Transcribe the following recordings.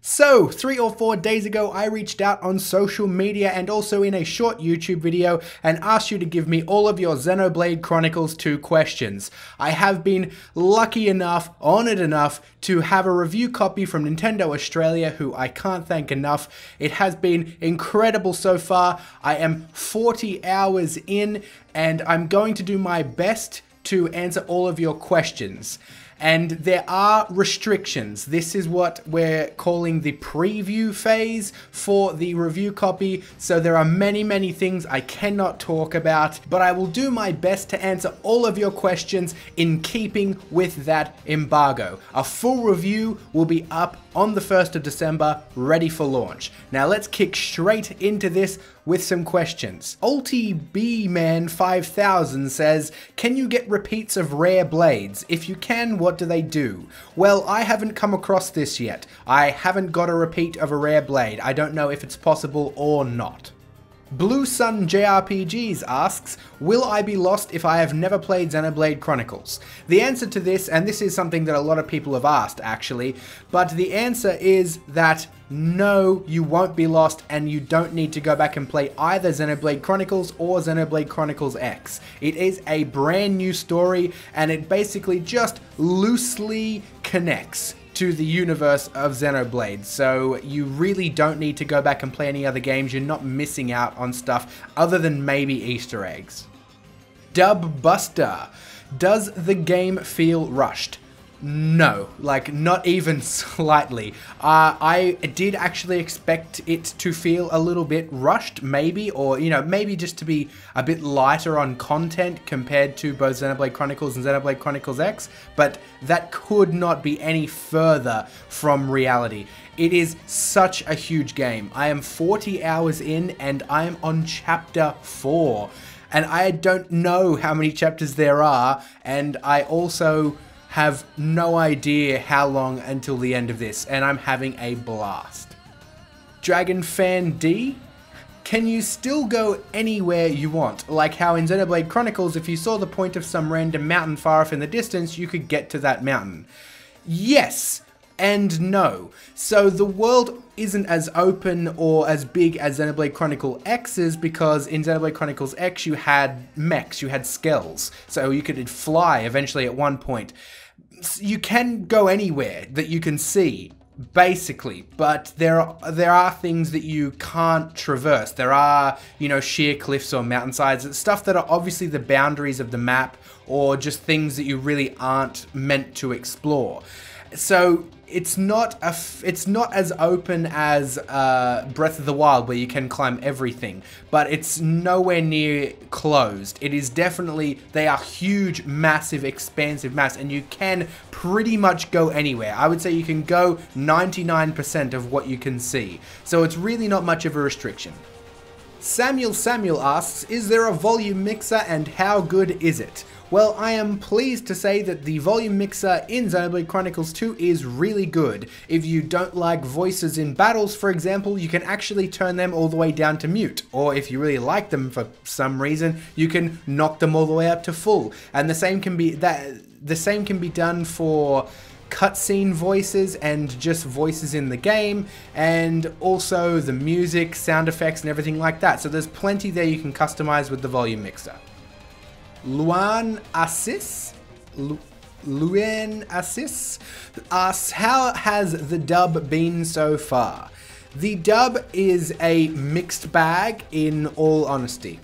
So, 3 or 4 days ago, I reached out on social media and also in a short YouTube video and asked you to give me all of your Xenoblade Chronicles 2 questions. I have been lucky enough, honoured enough, to have a review copy from Nintendo Australia, who I can't thank enough. It has been incredible so far. I am 40 hours in, and I'm going to do my best to answer all of your questions. And there are restrictions. This is what we're calling the preview phase for the review copy. So there are many things I cannot talk about, but I will do my best to answer all of your questions in keeping with that embargo. A full review will be up on the 1st of December, ready for launch. Now let's kick straight into this with some questions. UltiBman5000 says, can you get repeats of rare blades? If you can, what do they do? Well, I haven't come across this yet. I haven't got a repeat of a rare blade. I don't know if it's possible or not. Blue Sun JRPGs asks, will I be lost if I have never played Xenoblade Chronicles? The answer to this, and this is something that a lot of people have asked actually, but the answer is that no, you won't be lost and you don't need to go back and play either Xenoblade Chronicles or Xenoblade Chronicles X. It is a brand new story and it basically just loosely connects to the universe of Xenoblade, so you really don't need to go back and play any other games. You're not missing out on stuff other than maybe Easter eggs. Dub Buster, does the game feel rushed? No, like not even slightly. I did actually expect it to feel a little bit rushed, maybe, or maybe just to be a bit lighter on content compared to both Xenoblade Chronicles and Xenoblade Chronicles X, but that could not be any further from reality. It is such a huge game. I am 40 hours in and I am on chapter 4, and I don't know how many chapters there are, and I also have no idea how long until the end of this, and I'm having a blast. Dragon Fan D, can you still go anywhere you want? Like how in Xenoblade Chronicles, if you saw the point of some random mountain far off in the distance, you could get to that mountain. Yes and no. So the world isn't as open or as big as Xenoblade Chronicles X is, because in Xenoblade Chronicles X you had mechs, you had skells, so you could fly eventually at one point. You can go anywhere that you can see, basically, but there are things that you can't traverse. There are, sheer cliffs or mountainsides, stuff that are obviously the boundaries of the map, or just things that you really aren't meant to explore. So it's not as open as Breath of the Wild, where you can climb everything, but it's nowhere near closed. It is definitely, they are huge, massive, expansive maps, and you can pretty much go anywhere. I would say you can go 99% of what you can see, so it's really not much of a restriction. Samuel asks, is there a volume mixer and how good is it? Well, I am pleased to say that the volume mixer in Xenoblade Chronicles 2 is really good. If you don't like voices in battles, for example, you can actually turn them all the way down to mute. Or if you really like them for some reason, you can knock them all the way up to full. And the same can be done for cutscene voices and just voices in the game, and also the music, sound effects, and everything like that. So there's plenty there you can customize with the volume mixer. Luan Assis asks, how has the dub been so far? The dub is a mixed bag, in all honesty.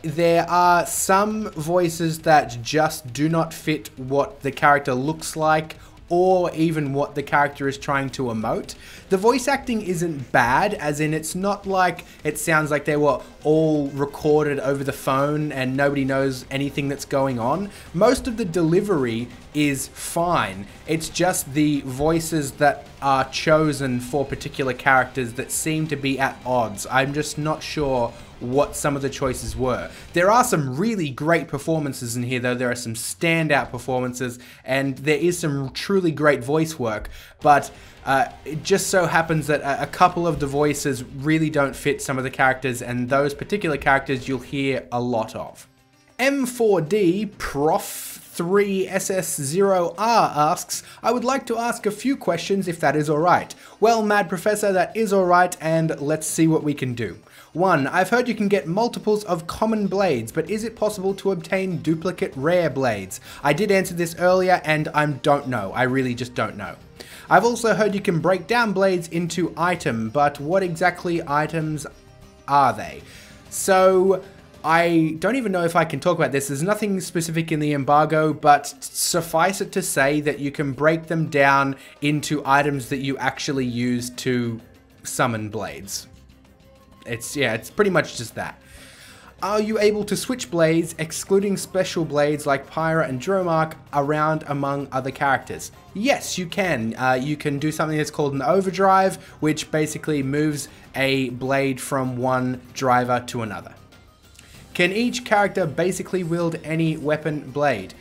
There are some voices that just do not fit what the character looks like, or even what the character is trying to emote. The voice acting isn't bad, as in it's not like it sounds like they were all recorded over the phone and nobody knows anything that's going on. Most of the delivery is fine. It's just the voices that are chosen for particular characters that seem to be at odds. I'm just not sure what some of the choices were. There are some really great performances in here though. There are some standout performances and there is some truly great voice work, but it just so happens that a couple of the voices really don't fit some of the characters, and those particular characters you'll hear a lot of. M4D Prof3SS0R asks, I would like to ask a few questions if that is alright. Well, Mad Professor, that is alright, and let's see what we can do. 1. I've heard you can get multiples of common blades, but is it possible to obtain duplicate rare blades? I did answer this earlier and I don't know. I really just don't know. I've also heard you can break down blades into item, but what exactly items are they? So, I don't even know if I can talk about this. There's nothing specific in the embargo, but suffice it to say that you can break them down into items that you actually use to summon blades. It's pretty much just that. Are you able to switch blades, excluding special blades like Pyra and Dromark, around among other characters? Yes, you can. You can do something that's called an overdrive, which basically moves a blade from one driver to another. Can each character basically wield any weapon blade?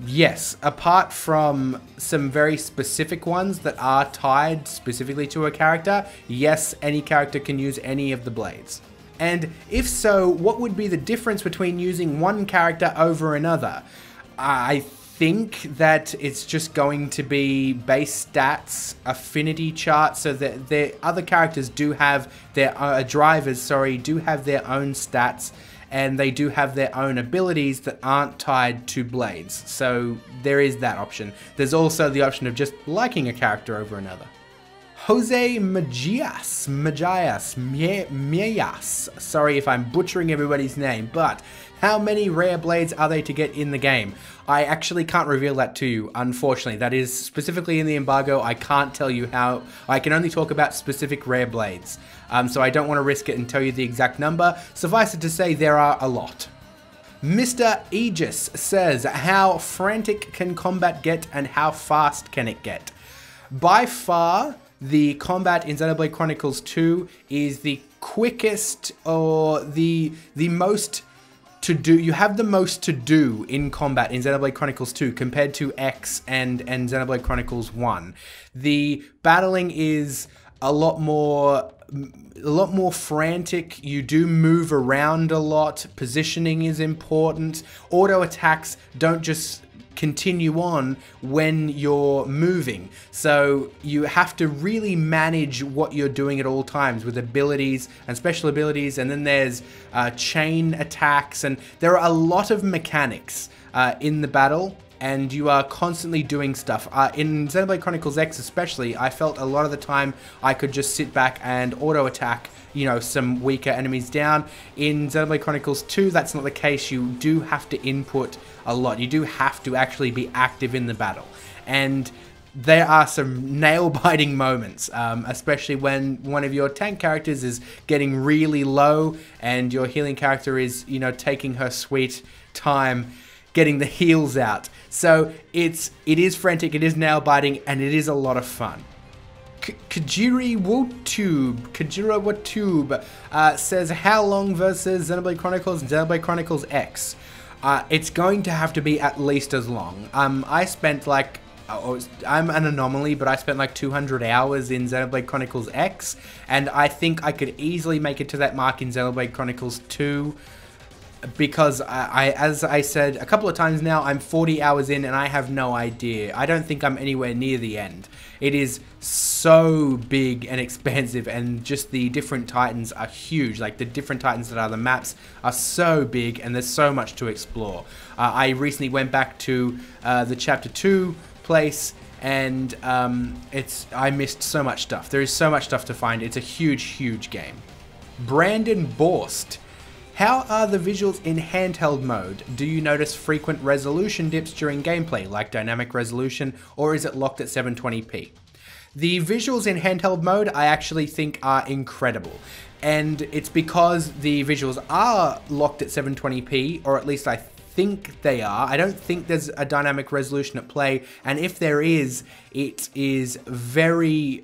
Yes, apart from some very specific ones that are tied specifically to a character, yes, any character can use any of the blades. And if so, what would be the difference between using one character over another? I think that it's just going to be base stats, affinity chart, so that the other characters do have their drivers, do have their own stats, and they do have their own abilities that aren't tied to blades. So there is that option. There's also the option of just liking a character over another. Jose Magias, sorry if I'm butchering everybody's name, but how many rare blades are they to get in the game? I actually can't reveal that to you, unfortunately. That is specifically in the embargo. I can't tell you how. I can only talk about specific rare blades. So I don't want to risk it and tell you the exact number. Suffice it to say, there are a lot. Mr. Aegis says, how frantic can combat get and how fast can it get? By far, the combat in Xenoblade Chronicles 2 is the quickest, or the most to do. You have the most to do in combat in Xenoblade Chronicles 2 compared to X and Xenoblade Chronicles 1. The battling is a lot more frantic. You do move around a lot. Positioning is important. Auto attacks don't just continue on when you're moving, so you have to really manage what you're doing at all times with abilities and special abilities, and then there's chain attacks, and there are a lot of mechanics in the battle, and you are constantly doing stuff. In Xenoblade Chronicles X especially, I felt a lot of the time I could just sit back and auto attack, you know, some weaker enemies down. In Xenoblade Chronicles 2, that's not the case. You do have to input a lot. You do have to actually be active in the battle. And there are some nail-biting moments, especially when one of your tank characters is getting really low and your healing character is, you know, taking her sweet time getting the heals out. So it is frantic, it is nail-biting, and it is a lot of fun. Kajira Watube says, how long versus Xenoblade Chronicles and Xenoblade Chronicles X? It's going to have to be at least as long. I spent like, I'm an anomaly, but I spent like 200 hours in Xenoblade Chronicles X, and I think I could easily make it to that mark in Xenoblade Chronicles 2, because as I said a couple of times now, I'm 40 hours in and I have no idea. I don't think I'm anywhere near the end. It is so big and expansive, and just the different titans are huge. Like, the different titans that are the maps are so big, and there's so much to explore. I recently went back to the Chapter 2 place, and I missed so much stuff. There is so much stuff to find. It's a huge, huge game. Brandon Borst. How are the visuals in handheld mode? Do you notice frequent resolution dips during gameplay, like dynamic resolution, or is it locked at 720p? The visuals in handheld mode I actually think are incredible, and it's because the visuals are locked at 720p, or at least I think they are. I don't think there's a dynamic resolution at play, and if there is, it is very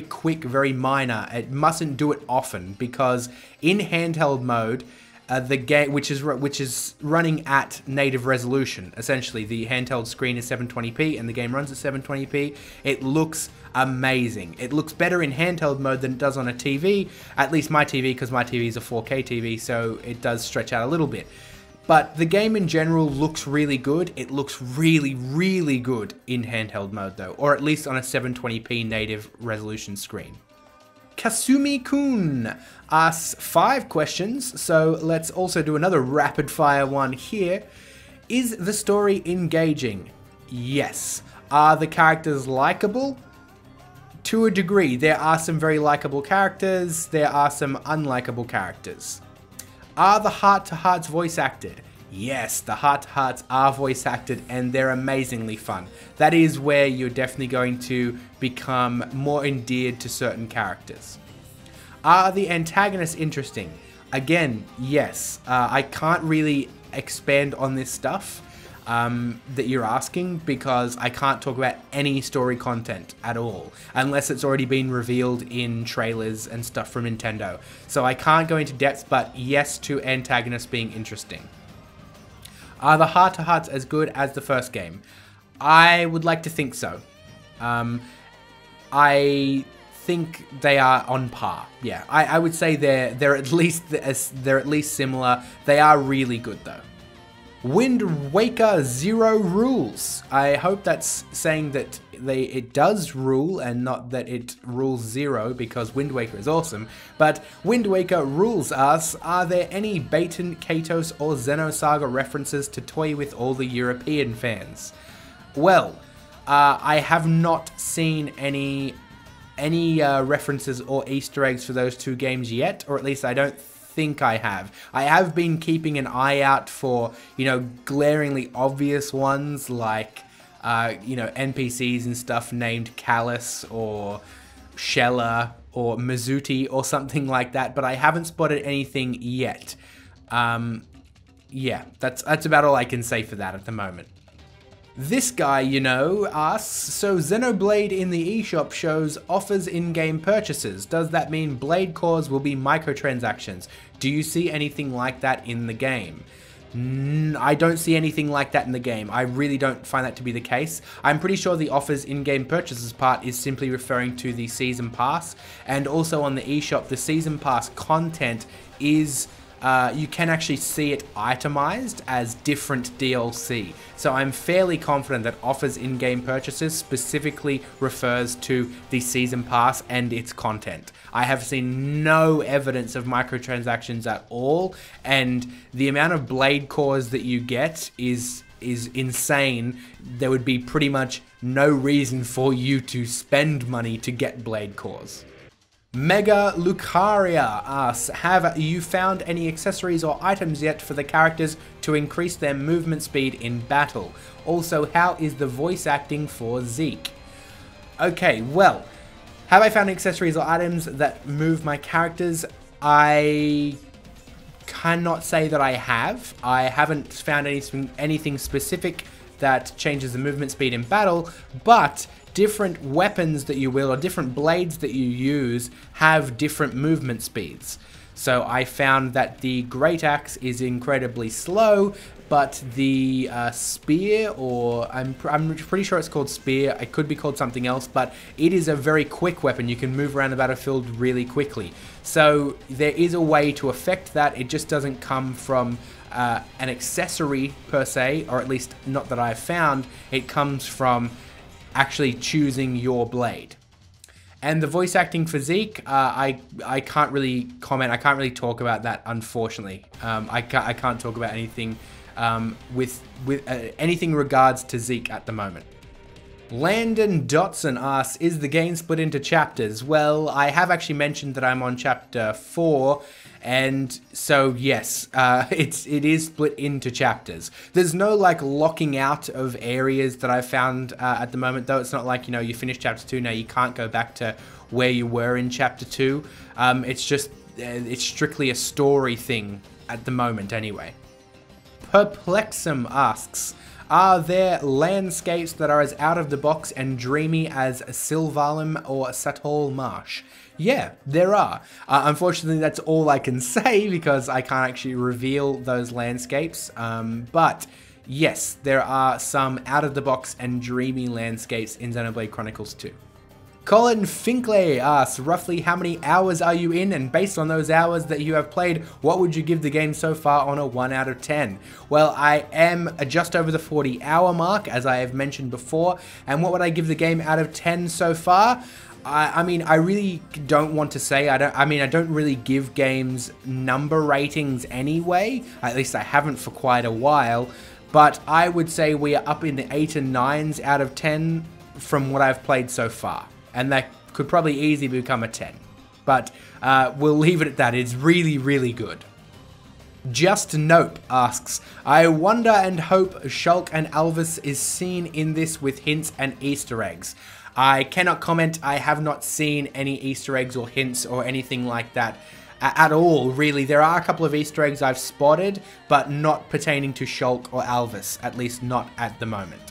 quick, very minor. It mustn't do it often, because in handheld mode, the game, which is running at native resolution, essentially the handheld screen is 720p and the game runs at 720p. It looks amazing. It looks better in handheld mode than it does on a TV, at least my TV, because my TV is a 4K TV, so it does stretch out a little bit. But the game in general looks really good. It looks really, really good in handheld mode though, or at least on a 720p native resolution screen. Kasumi-kun asks 5 questions, so let's also do another rapid fire one here. Is the story engaging? Yes. Are the characters likable? To a degree. There are some very likable characters, there are some unlikable characters. Are the heart-to-hearts voice acted? Yes, the heart-to-hearts are voice acted and they're amazingly fun. That is where you're definitely going to become more endeared to certain characters. Are the antagonists interesting? Again, yes. I can't really expand on this stuff that you're asking because I can't talk about any story content at all unless it's already been revealed in trailers and stuff from Nintendo. So I can't go into depth, but yes to antagonists being interesting. Are the heart-to-hearts as good as the first game? I would like to think so. I think they are on par. Yeah, I would say they're at least similar. They are really good though. Wind Waker Zero rules. I hope that's saying that it does rule and not that it rules 0 because Wind Waker is awesome. But Wind Waker rules us. Are there any Baton, Katos or Xenosaga references to toy with all the European fans? Well, I have not seen any references or Easter eggs for those 2 games yet, or at least I don't think I have. I have been keeping an eye out for, you know, glaringly obvious ones like, you know, NPCs and stuff named Callus or Shella or Mizuti or something like that, but I haven't spotted anything yet. Yeah, that's about all I can say for that at the moment. This guy, you know, asks, so Xenoblade in the eShop shows offers in-game purchases. Does that mean Blade cores will be microtransactions? Do you see anything like that in the game? I don't see anything like that in the game. I really don't find that to be the case. I'm pretty sure the offers in-game purchases part is simply referring to the Season Pass, and also on the eShop, the Season Pass content is you can actually see it itemized as different DLC. So I'm fairly confident that offers in-game purchases specifically refers to the Season Pass and its content. I have seen no evidence of microtransactions at all, and the amount of Blade cores that you get is insane. There would be pretty much no reason for you to spend money to get Blade cores. Mega Lucaria asks, have you found any accessories or items yet for the characters to increase their movement speed in battle? Also, how is the voice acting for Zeke? Okay, well, have I found accessories or items that move my characters? I cannot say that I have. I haven't found anything specific that changes the movement speed in battle, but different weapons that you wield or different blades that you use have different movement speeds. So I found that the Great Axe is incredibly slow, but the spear, or I'm pretty sure it's called spear, it could be called something else, but it is a very quick weapon. You can move around the battlefield really quickly. So there is a way to affect that. It just doesn't come from an accessory per se, or at least not that I've found. It comes from actually choosing your blade. And the voice acting for Zeke, I can't really comment. I can't really talk about that, unfortunately. I can't talk about anything with anything regards to Zeke at the moment. Landon Dotson asks, is the game split into chapters? Well, I have actually mentioned that I'm on chapter 4, and so yes, it is split into chapters. There's no like locking out of areas that I've found at the moment, though. It's not like, you know, you finish chapter 2, now you can't go back to where you were in chapter 2. It's just, it's strictly a story thing at the moment anyway. Perplexum asks, are there landscapes that are as out of the box and dreamy as Silvalem or Satol Marsh? Yeah, there are. Unfortunately, that's all I can say because I can't actually reveal those landscapes. But yes, there are some out of the box and dreamy landscapes in Xenoblade Chronicles 2. Colin Finkley asks, roughly how many hours are you in? And based on those hours that you have played, what would you give the game so far on a 1 out of 10? Well, I am just over the 40-hour mark, as I have mentioned before. And what would I give the game out of 10 so far? I mean, I really don't want to say. I don't really give games number ratings anyway. At least I haven't for quite a while. But I would say we are up in the 8 and 9s out of 10 from what I've played so far. And that could probably easily become a 10. But we'll leave it at that. It's really, really good. Just Nope asks, I wonder and hope Shulk and Alvis is seen in this with hints and Easter eggs. I cannot comment. I have not seen any Easter eggs or hints or anything like that at all, really. There are a couple of Easter eggs I've spotted, but not pertaining to Shulk or Alvis, at least not at the moment.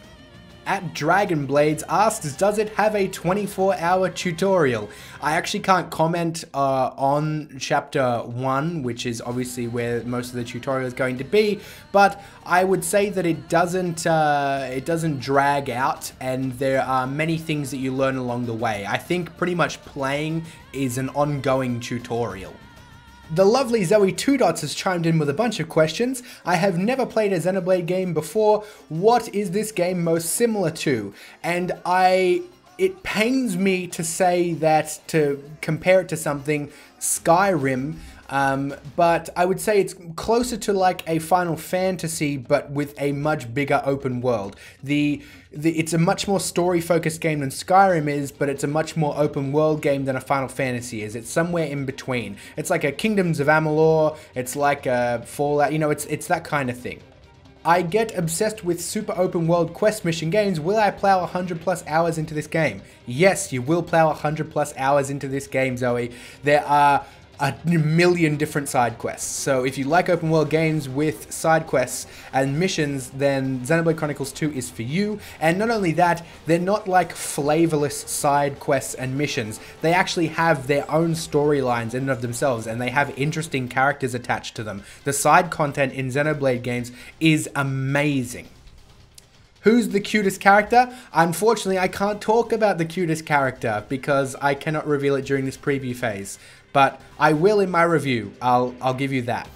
At Dragonblades asks, does it have a 24-hour tutorial? I actually can't comment on Chapter 1, which is obviously where most of the tutorial is going to be, but I would say that it doesn't drag out, and there are many things that you learn along the way. I think pretty much playing is an ongoing tutorial. The lovely Zoe 2 Dots has chimed in with a bunch of questions. I have never played a Xenoblade game before. What is this game most similar to? And it pains me to say that, to compare it to something, Skyrim, but I would say it's closer to like a Final Fantasy, but with a much bigger open world. It's a much more story-focused game than Skyrim is, but it's a much more open world game than a Final Fantasy is. It's somewhere in between. It's like a Kingdoms of Amalur, it's like a Fallout, you know, it's that kind of thing. I get obsessed with super open world quest mission games. Will I plow 100+ hours into this game? Yes, you will plow 100+ hours into this game, Zoe. There are a million different side quests. So if you like open world games with side quests and missions, then Xenoblade Chronicles 2 is for you. And not only that, they're not like flavorless side quests and missions. They actually have their own storylines in and of themselves, and they have interesting characters attached to them. The side content in Xenoblade games is amazing. Who's the cutest character? Unfortunately, I can't talk about the cutest character because I cannot reveal it during this preview phase. But I will in my review. I'll give you that.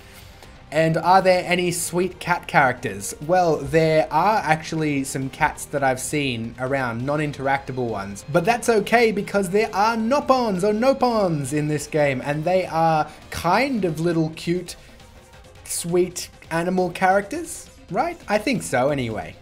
And are there any sweet cat characters? Well, there are actually some cats that I've seen around, non-interactable ones. But that's okay because there are Nopons or Nopons in this game, and they are kind of little cute, sweet animal characters, right? I think so anyway.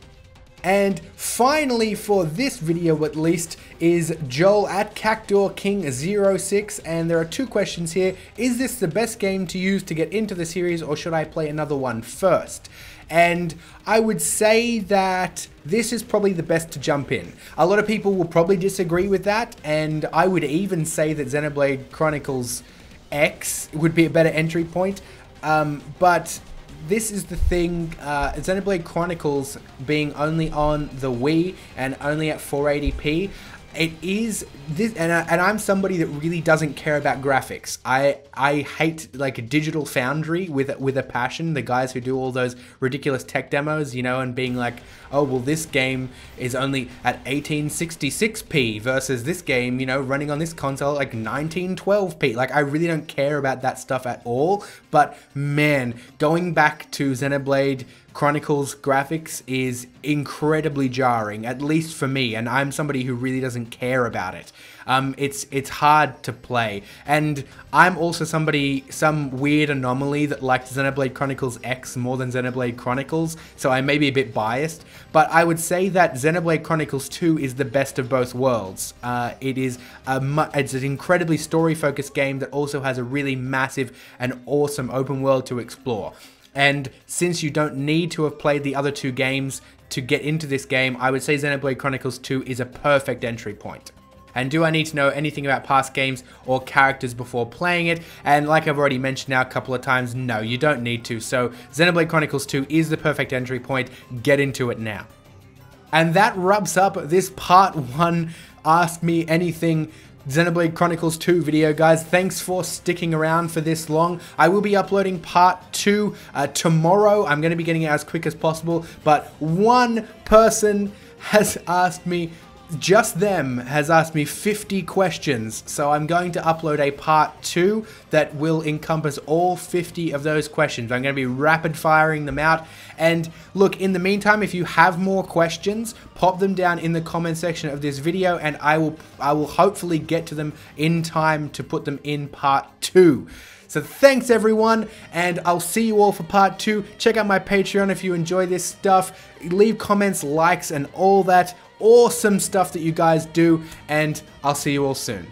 And finally, for this video at least, is Joel at Cactor King 06, and there are two questions here. Is this the best game to use to get into the series, or should I play another one first? And I would say that this is probably the best to jump in. A lot of people will probably disagree with that, and I would even say that Xenoblade Chronicles X would be a better entry point, but this is the thing, Xenoblade Chronicles being only on the Wii and only at 480p, it is this, and I'm somebody that really doesn't care about graphics. I hate like a Digital Foundry with a passion. The guys who do all those ridiculous tech demos, you know, and being like, oh well, this game is only at 1866p versus this game, you know, running on this console like 1912p. Like, I really don't care about that stuff at all. But man, going back to Xenoblade Chronicles graphics is incredibly jarring, at least for me, and I'm somebody who really doesn't care about it. It's hard to play, and I'm also some weird anomaly that liked Xenoblade Chronicles X more than Xenoblade Chronicles, so I may be a bit biased, but I would say that Xenoblade Chronicles 2 is the best of both worlds. It's an incredibly story-focused game that also has a really massive and awesome open world to explore. And since you don't need to have played the other two games to get into this game, I would say Xenoblade Chronicles 2 is a perfect entry point. And do I need to know anything about past games or characters before playing it? And like I've already mentioned now a couple of times, no, you don't need to. So Xenoblade Chronicles 2 is the perfect entry point. Get into it now. And that wraps up this part 1 Ask Me Anything Xenoblade Chronicles 2 video, guys. Thanks for sticking around for this long. I will be uploading part 2 tomorrow. I'm going to be getting it as quick as possible, but one person has asked me just them has asked me 50 questions, so I'm going to upload a part 2 that will encompass all 50 of those questions. I'm going to be rapid firing them out, and look, in the meantime, if you have more questions, pop them down in the comment section of this video, and I will hopefully get to them in time to put them in part 2. So thanks everyone, and I'll see you all for part 2. Check out my Patreon if you enjoy this stuff. Leave comments, likes, and all that awesome stuff that you guys do, and I'll see you all soon.